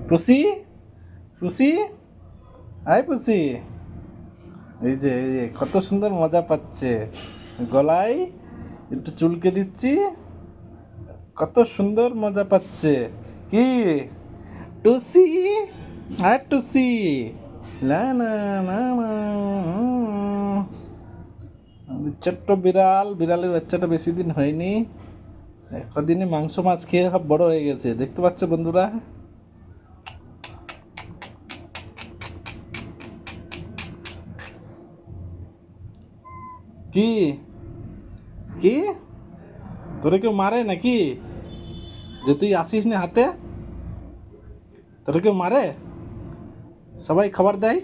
পুষি, পুষি, আয় পুষি। এই যে কত সুন্দর মজা পাচ্ছে, গলায় একটু চুলকে দিচ্ছি, কত সুন্দর মজা পাচ্ছে। কি টুসি, আর টুসি, না না না না, ছোট্ট বিড়াল, বিড়ালের বাচ্চাটা বেশি দিন হয়নি, কদিনে মাংস মাছ খেয়ে সব বড় হয়ে গেছে, দেখতে পাচ্ছ বন্ধুরা। কি কি তোরে কেউ মারে নাকি, যে তুই আসিস না হাতে, তোরে কেউ মারে, সবাই খাবার দেয়,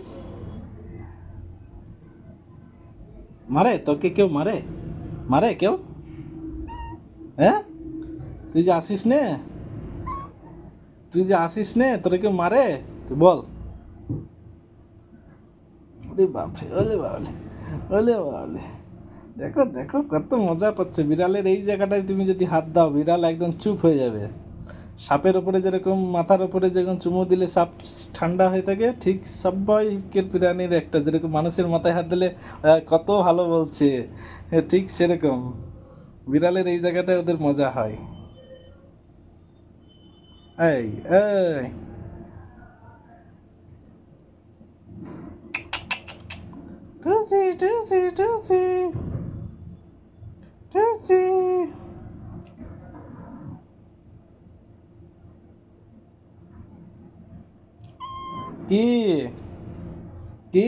মারে তোকে কেউ মারে, মারে কেউ, হ্যাঁ তুই যে আসিস নে, তুই যে আসিস নে, তোরে কেউ মারে, তুই বল। ওরে বাপরে, ওলে বাবলে, ওলে বাবলে, দেখো দেখো কত মজা পাচ্ছে। বিড়ালের এই জায়গাটায় তুমি যদি হাত দাও, বিড়াল একদম চুপ হয়ে যাবে। সাপের ওপরে যেরকম মাথার ওপরে যেরকম চুমু দিলে সাপ ঠান্ডা হয়ে থাকে, ঠিক সবাইকে প্রাণীর একটা যেরকম মানুষের মাথায় হাত দিলে কত ভালো বলছে, ঠিক সেরকম বিড়ালের এই জায়গাটায় ওদের মজা হয়। এই এই টুসি টুসি টুসি টুসি, কি কি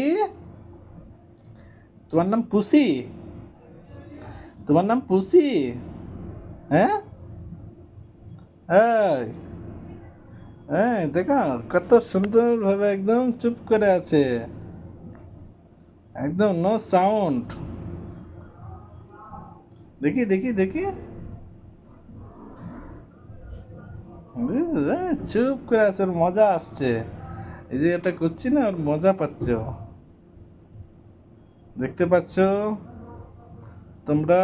তোমার নাম পুসি, তোমার নাম পুসি, হ্যাঁ এই হ্যাঁ দেখো কত সুন্দরভাবে একদম চুপ করে আছে, একদম নো সাউন্ড। দেখি দেখি দেখি, চুপ করে আছে, ওর মজা আসছে, এই যে এটা করছি না, ওর মজা পাচ্ছ, দেখতে পাচ্ছ তোমরা।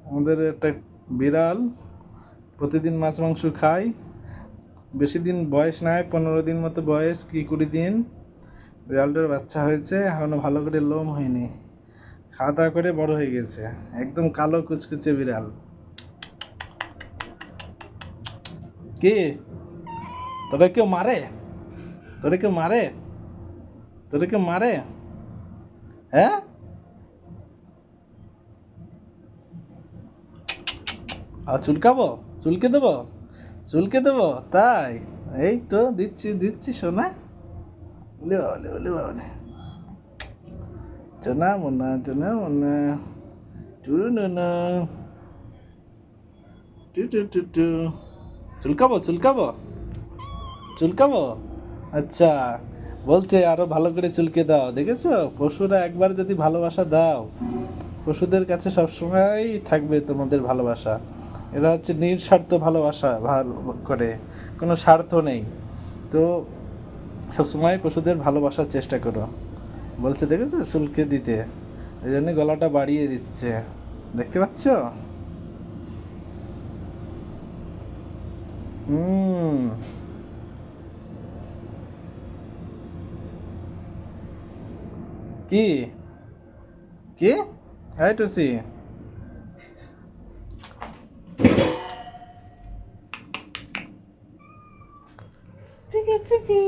আমাদের একটা বিড়াল প্রতিদিন মাছ মাংস খায়, বেশি দিন বয়স নাই, 15 দিন মতো বয়স, কি 20 দিন। বিড়ালটার বাচ্চা হয়েছে, এখনো ভালো করে লোম হয়নি, খাওয়া দাওয়া করে বড় হয়ে গেছে, একদম কালো কুচকুচে বিড়াল। কি তোরা কেউ মারে, তোরে কেউ মারে, তোরে কেউ মারে, হ্যাঁ আর চুলকাবো, চুলকে দেবো, চুলকে দেবো তাই, এই তো দিচ্ছি দিচ্ছি সোনা, ওলে বাবলে ওলে বাবলে, চোনা মোনা চোনা মোনা, টুরু নুনু, টু টু টু টু, চুলকাবো চুলকাবো, চুলকাবো, আচ্ছা বলছে আরো ভালো করে চুলকে দাও। দেখেছো পশুরা একবার যদি ভালোবাসা দাও, পশুদের কাছে সবসময় থাকবে তোমাদের ভালোবাসা। এরা হচ্ছে নিঃস্বার্থ ভালোবাসা ভালো করে, কোনো স্বার্থ নেই। তো সবসময় পশুদের ভালোবাসার চেষ্টা করো। বলছে দেখেছো চুলকে দিতে, এই জন্য গলাটা বাড়িয়ে দিচ্ছে, দেখতে পাচ্ছ। হুম, কি কি হাই টুসি, চিকি চিকি।